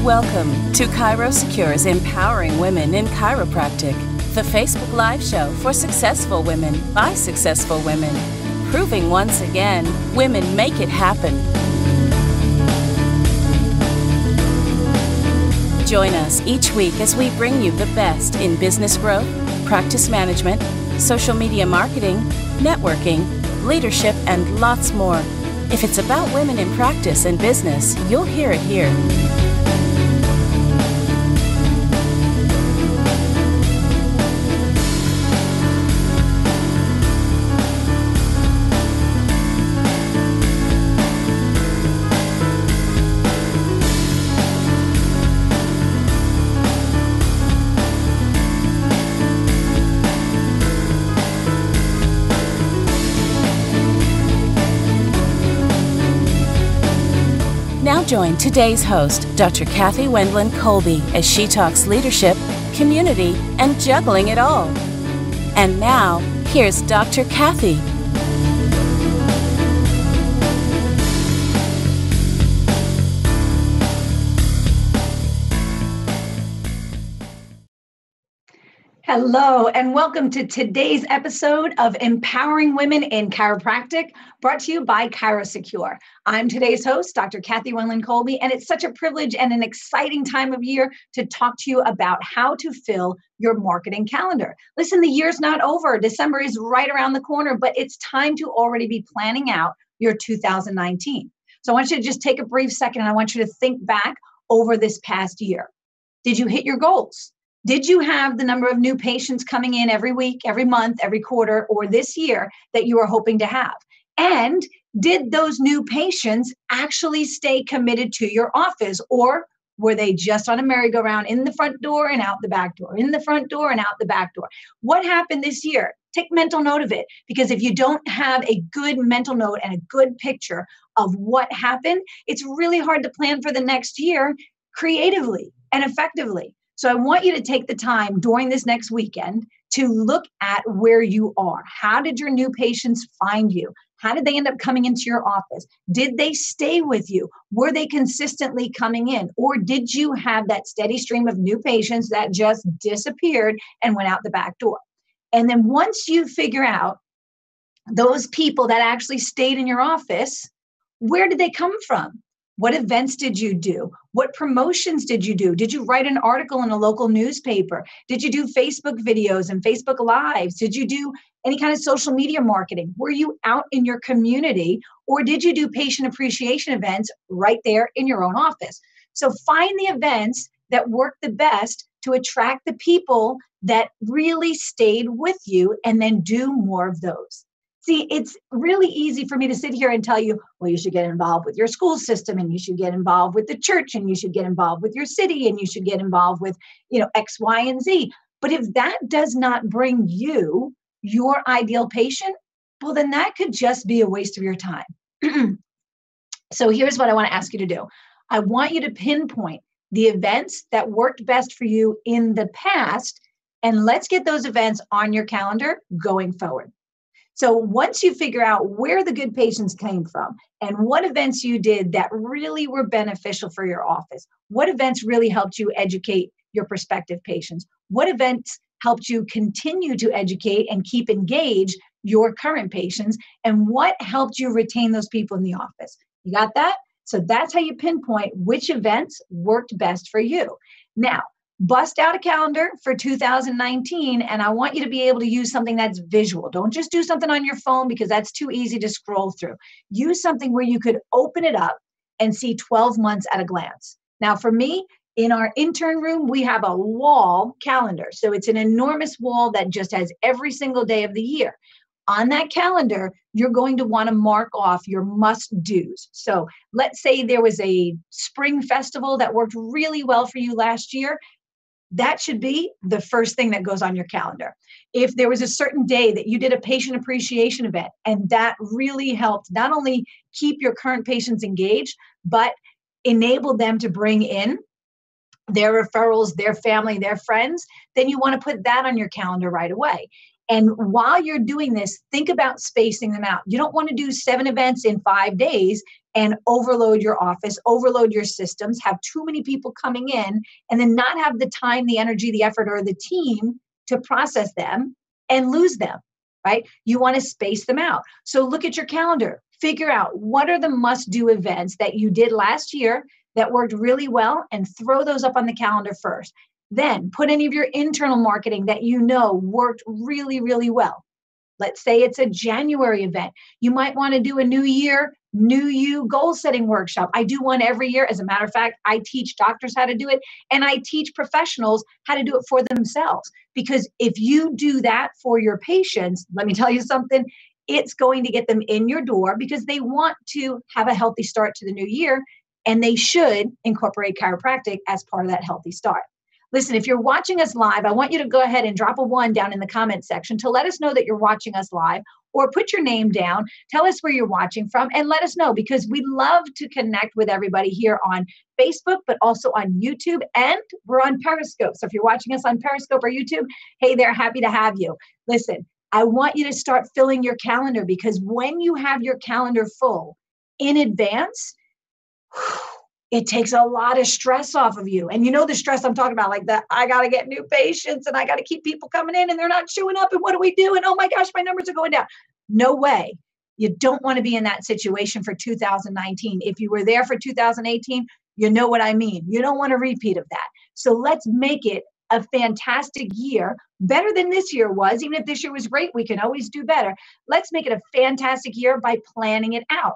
Welcome to ChiroSecure's Empowering Women in Chiropractic, the Facebook Live show for successful women by successful women, proving once again women make it happen. Join us each week as we bring you the best in business growth, practice management, social media marketing, networking, leadership, and lots more. If it's about women in practice and business, you'll hear it here. Now join today's host, Dr. Cathy Wendland Colby, as she talks leadership, community, and juggling it all. And now, here's Dr. Cathy. Hello, and welcome to today's episode of Empowering Women in Chiropractic, brought to you by ChiroSecure. I'm today's host, Dr. Cathy Wendland Colby, and it's such a privilege and an exciting time of year to talk to you about how to fill your marketing calendar. Listen, the year's not over. December is right around the corner, but it's time to already be planning out your 2019. So I want you to just take a brief second, and I want you to think back over this past year. Did you hit your goals? Did you have the number of new patients coming in every week, every month, every quarter, or this year that you were hoping to have? And did those new patients actually stay committed to your office, or were they just on a merry-go-round in the front door and out the back door, in the front door and out the back door? What happened this year? Take mental note of it, because if you don't have a good mental note and a good picture of what happened, it's really hard to plan for the next year creatively and effectively. So I want you to take the time during this next weekend to look at where you are. How did your new patients find you? How did they end up coming into your office? Did they stay with you? Were they consistently coming in? Or did you have that steady stream of new patients that just disappeared and went out the back door? And then once you figure out those people that actually stayed in your office, where did they come from? What events did you do? What promotions did you do? Did you write an article in a local newspaper? Did you do Facebook videos and Facebook Lives? Did you do any kind of social media marketing? Were you out in your community, or did you do patient appreciation events right there in your own office? So find the events that work the best to attract the people that really stayed with you, and then do more of those. See, it's really easy for me to sit here and tell you, well, you should get involved with your school system, and you should get involved with the church, and you should get involved with your city, and you should get involved with, X, Y, and Z. But if that does not bring you your ideal patient, well, then that could just be a waste of your time. So here's what I want to ask you to do. I want you to pinpoint the events that worked best for you in the past, and let's get those events on your calendar going forward. So once you figure out where the good patients came from and what events you did that really were beneficial for your office, what events really helped you educate your prospective patients, what events helped you continue to educate and keep engaged your current patients, and what helped you retain those people in the office. You got that? So that's how you pinpoint which events worked best for you. Now, bust out a calendar for 2019, and I want you to be able to use something that's visual. Don't just do something on your phone, because that's too easy to scroll through. Use something where you could open it up and see 12 months at a glance. Now, for me, in our intern room, we have a wall calendar. So it's an enormous wall that just has every single day of the year. On that calendar, you're going to want to mark off your must-dos. So let's say there was a spring festival that worked really well for you last year. That should be the first thing that goes on your calendar. If there was a certain day that you did a patient appreciation event, and that really helped not only keep your current patients engaged, but enable them to bring in their referrals, their family, their friends, then you want to put that on your calendar right away. And while you're doing this, think about spacing them out. You don't want to do 7 events in 5 days and overload your office, overload your systems, have too many people coming in, and then not have the time, the energy, the effort, or the team to process them and lose them, right? You want to space them out. So look at your calendar, figure out what are the must-do events that you did last year that worked really well, and throw those up on the calendar first. Then put any of your internal marketing that you know worked really, really well. Let's say it's a January event. You might want to do a new year, new you goal setting workshop. I do one every year. As a matter of fact, I teach doctors how to do it, and I teach professionals how to do it for themselves. Because if you do that for your patients, let me tell you something, it's going to get them in your door because they want to have a healthy start to the new year, and they should incorporate chiropractic as part of that healthy start. Listen, if you're watching us live, I want you to go ahead and drop a 1 down in the comment section to let us know that you're watching us live, or put your name down, tell us where you're watching from, and let us know, because we love to connect with everybody here on Facebook, but also on YouTube, and we're on Periscope. So if you're watching us on Periscope or YouTube, hey there, happy to have you. Listen, I want you to start filling your calendar, because when you have your calendar full in advance, it takes a lot of stress off of you. And you know the stress I'm talking about, like that I got to get new patients and I got to keep people coming in and they're not showing up. And what do we do? And oh my gosh, my numbers are going down. No way. You don't want to be in that situation for 2019. If you were there for 2018, you know what I mean. You don't want a repeat of that. So let's make it a fantastic year, better than this year was. Even if this year was great, we can always do better. Let's make it a fantastic year by planning it out.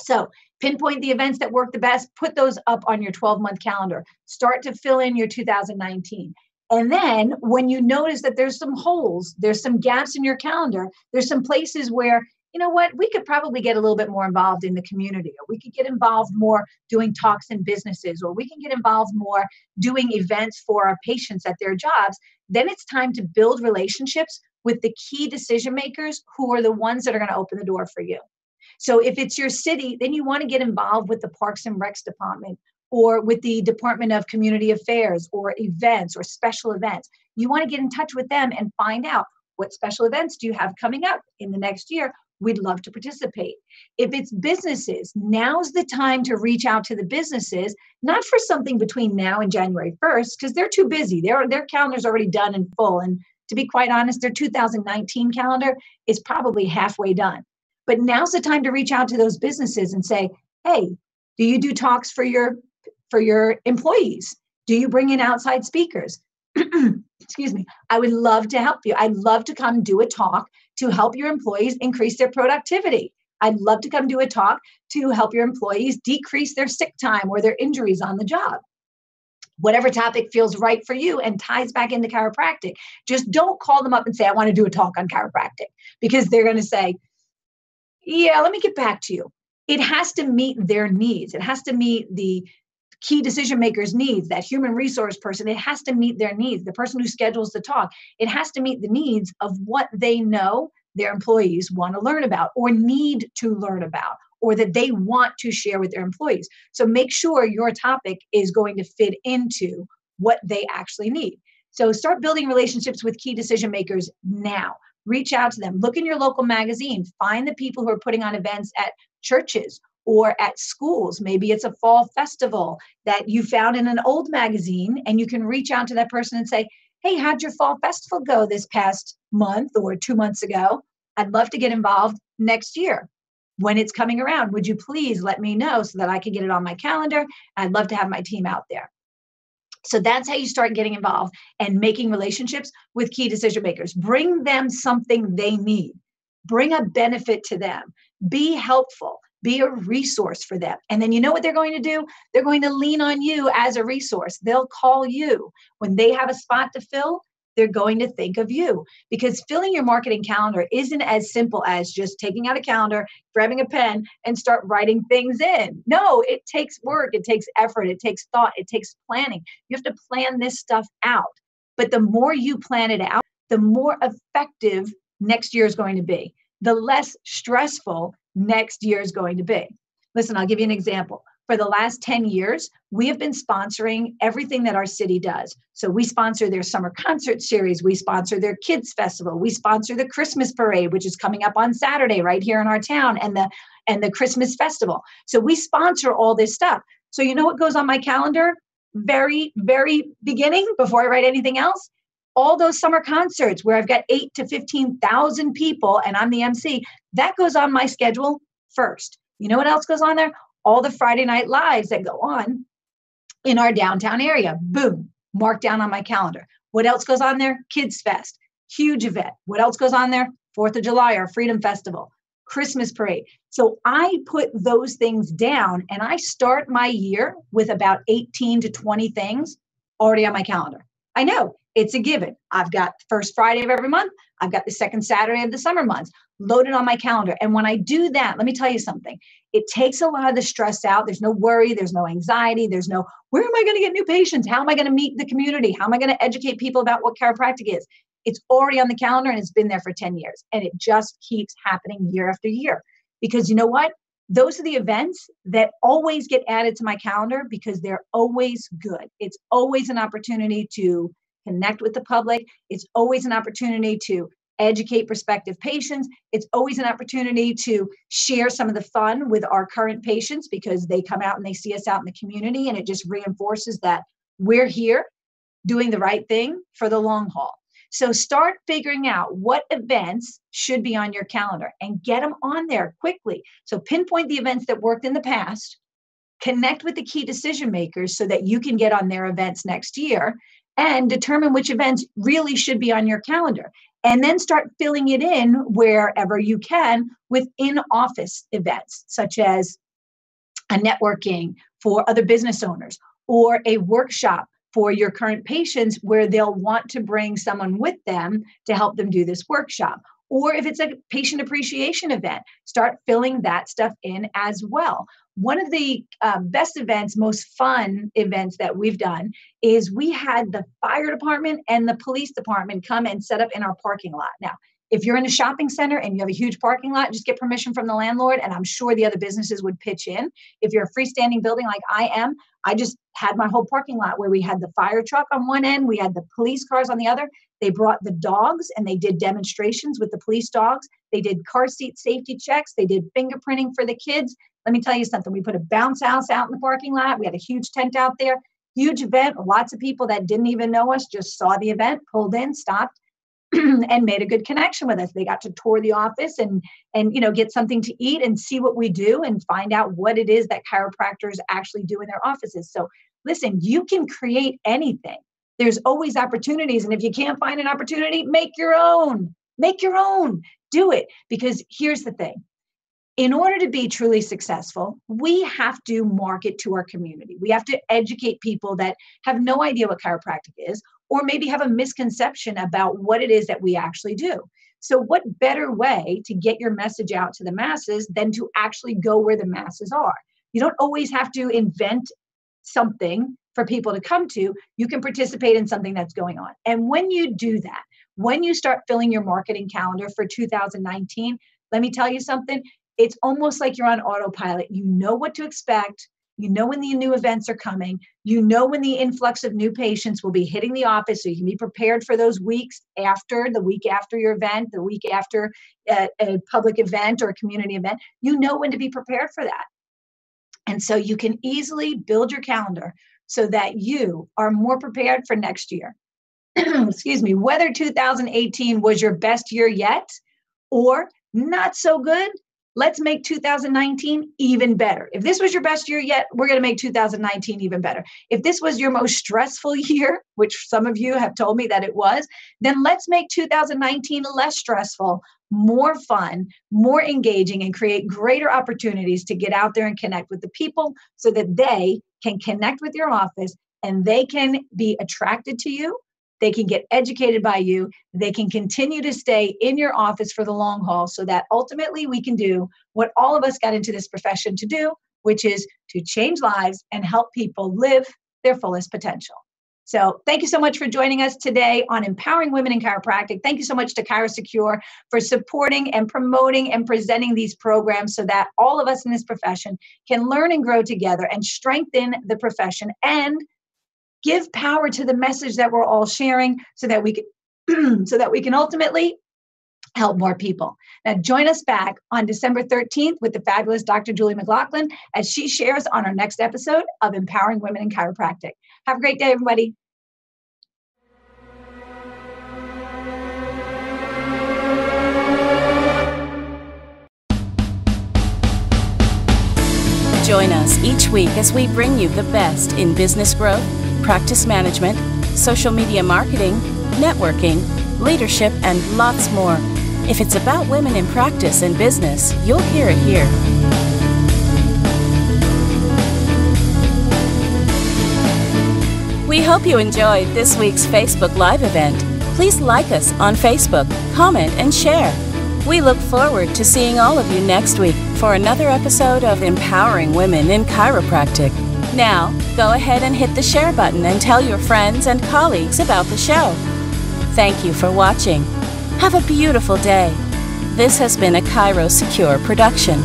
So pinpoint the events that work the best, put those up on your 12-month calendar. Start to fill in your 2019. And then when you notice that there's some holes, there's some gaps in your calendar, there's some places where, you know what, we could probably get a little bit more involved in the community, or we could get involved more doing talks in businesses, or we can get involved more doing events for our patients at their jobs. Then it's time to build relationships with the key decision makers who are the ones that are going to open the door for you. So if it's your city, then you want to get involved with the Parks and Recs department, or with the Department of Community Affairs, or events or special events. You want to get in touch with them and find out, what special events do you have coming up in the next year? We'd love to participate. If it's businesses, now's the time to reach out to the businesses, not for something between now and January 1st, because they're too busy. Their calendar's already done and full. And to be quite honest, their 2019 calendar is probably halfway done. But now's the time to reach out to those businesses and say, hey, do you do talks for your employees? Do you bring in outside speakers? Excuse me. I would love to help you. I'd love to come do a talk to help your employees increase their productivity. I'd love to come do a talk to help your employees decrease their sick time or their injuries on the job. Whatever topic feels right for you and ties back into chiropractic. Just don't call them up and say, I want to do a talk on chiropractic, because they're going to say, yeah, let me get back to you. It has to meet their needs. It has to meet the key decision makers' needs, that human resource person. It has to meet their needs. The person who schedules the talk, it has to meet the needs of what they know their employees want to learn about, or need to learn about, or that they want to share with their employees. So make sure your topic is going to fit into what they actually need. So start building relationships with key decision makers now. Reach out to them. Look in your local magazine. Find the people who are putting on events at churches or at schools. Maybe it's a fall festival that you found in an old magazine, and you can reach out to that person and say, hey, how'd your fall festival go this past month or 2 months ago? I'd love to get involved next year. When it's coming around, would you please let me know so that I can get it on my calendar? I'd love to have my team out there. So that's how you start getting involved and making relationships with key decision makers. Bring them something they need. Bring a benefit to them. Be helpful. Be a resource for them. And then you know what they're going to do? They're going to lean on you as a resource. They'll call you. When they have a spot to fill, they're going to think of you, because filling your marketing calendar isn't as simple as just taking out a calendar, grabbing a pen, and start writing things in. No, it takes work. It takes effort. It takes thought. It takes planning. You have to plan this stuff out. But the more you plan it out, the more effective next year is going to be. The less stressful next year is going to be. Listen, I'll give you an example. For the last 10 years, we have been sponsoring everything that our city does. So we sponsor their summer concert series. We sponsor their kids festival. We sponsor the Christmas parade, which is coming up on Saturday right here in our town, and and the Christmas festival. So we sponsor all this stuff. So you know what goes on my calendar? Very, very beginning, before I write anything else, all those summer concerts where I've got 8 to 15,000 people and I'm the MC, that goes on my schedule first. You know what else goes on there? All the Friday night lives that go on in our downtown area. Boom, marked down on my calendar. What else goes on there? Kids Fest, huge event. What else goes on there? 4th of July, our Freedom Festival, Christmas parade. So I put those things down and I start my year with about 18 to 20 things already on my calendar. I know it's a given. I've got the first Friday of every month. I've got the second Saturday of the summer months loaded on my calendar. And when I do that, let me tell you something. It takes a lot of the stress out. There's no worry. There's no anxiety. There's no, where am I going to get new patients? How am I going to meet the community? How am I going to educate people about what chiropractic is? It's already on the calendar and it's been there for 10 years. And it just keeps happening year after year. Because you know what? Those are the events that always get added to my calendar because they're always good. It's always an opportunity to connect with the public. It's always an opportunity to educate prospective patients. It's always an opportunity to share some of the fun with our current patients because they come out and they see us out in the community, and it just reinforces that we're here doing the right thing for the long haul. So start figuring out what events should be on your calendar and get them on there quickly. So pinpoint the events that worked in the past, connect with the key decision makers so that you can get on their events next year, and determine which events really should be on your calendar. And then start filling it in wherever you can with in-office events, such as a networking for other business owners or a workshop for your current patients where they'll want to bring someone with them to help them do this workshop. Or if it's a patient appreciation event, start filling that stuff in as well. One of the best events, most fun events that we've done is we had the fire department and the police department come and set up in our parking lot. Now, if you're in a shopping center and you have a huge parking lot, just get permission from the landlord, and I'm sure the other businesses would pitch in. If you're a freestanding building like I am, I just had my whole parking lot where we had the fire truck on one end, we had the police cars on the other. They brought the dogs and they did demonstrations with the police dogs. They did car seat safety checks. They did fingerprinting for the kids. Let me tell you something. We put a bounce house out in the parking lot. We had a huge tent out there, huge event. Lots of people that didn't even know us just saw the event, pulled in, stopped, and made a good connection with us. They got to tour the office and get something to eat and see what we do and find out what it is that chiropractors actually do in their offices. So listen, you can create anything. There's always opportunities. And if you can't find an opportunity, make your own. Make your own. Do it. Because here's the thing. In order to be truly successful, we have to market to our community. We have to educate people that have no idea what chiropractic is, or maybe have a misconception about what it is that we actually do. So what better way to get your message out to the masses than to actually go where the masses are? You don't always have to invent something for people to come to. You can participate in something that's going on. And when you do that, when you start filling your marketing calendar for 2019, let me tell you something. It's almost like you're on autopilot. You know what to expect. You know when the new events are coming. You know when the influx of new patients will be hitting the office, so you can be prepared for those weeks after, the week after your event, the week after a public event or a community event. You know when to be prepared for that. And so you can easily build your calendar so that you are more prepared for next year. Excuse me, whether 2018 was your best year yet or not so good, let's make 2019 even better. If this was your best year yet, we're going to make 2019 even better. If this was your most stressful year, which some of you have told me that it was, then let's make 2019 less stressful, more fun, more engaging, and create greater opportunities to get out there and connect with the people so that they can connect with your office and they can be attracted to you. They can get educated by you. They can continue to stay in your office for the long haul so that ultimately we can do what all of us got into this profession to do, which is to change lives and help people live their fullest potential. So thank you so much for joining us today on Empowering Women in Chiropractic. Thank you so much to ChiroSecure for supporting and promoting and presenting these programs so that all of us in this profession can learn and grow together and strengthen the profession and give power to the message that we're all sharing so that we can ultimately help more people. Now, join us back on December 13th with the fabulous Dr. Julie McLaughlin as she shares on our next episode of Empowering Women in Chiropractic. Have a great day, everybody. Join us each week as we bring you the best in business growth, practice management, social media marketing, networking, leadership, and lots more. If it's about women in practice and business, you'll hear it here. We hope you enjoyed this week's Facebook Live event. Please like us on Facebook, comment, and share. We look forward to seeing all of you next week for another episode of Empowering Women in Chiropractic. Now, go ahead and hit the share button and tell your friends and colleagues about the show. Thank you for watching. Have a beautiful day. This has been a ChiroSecure production.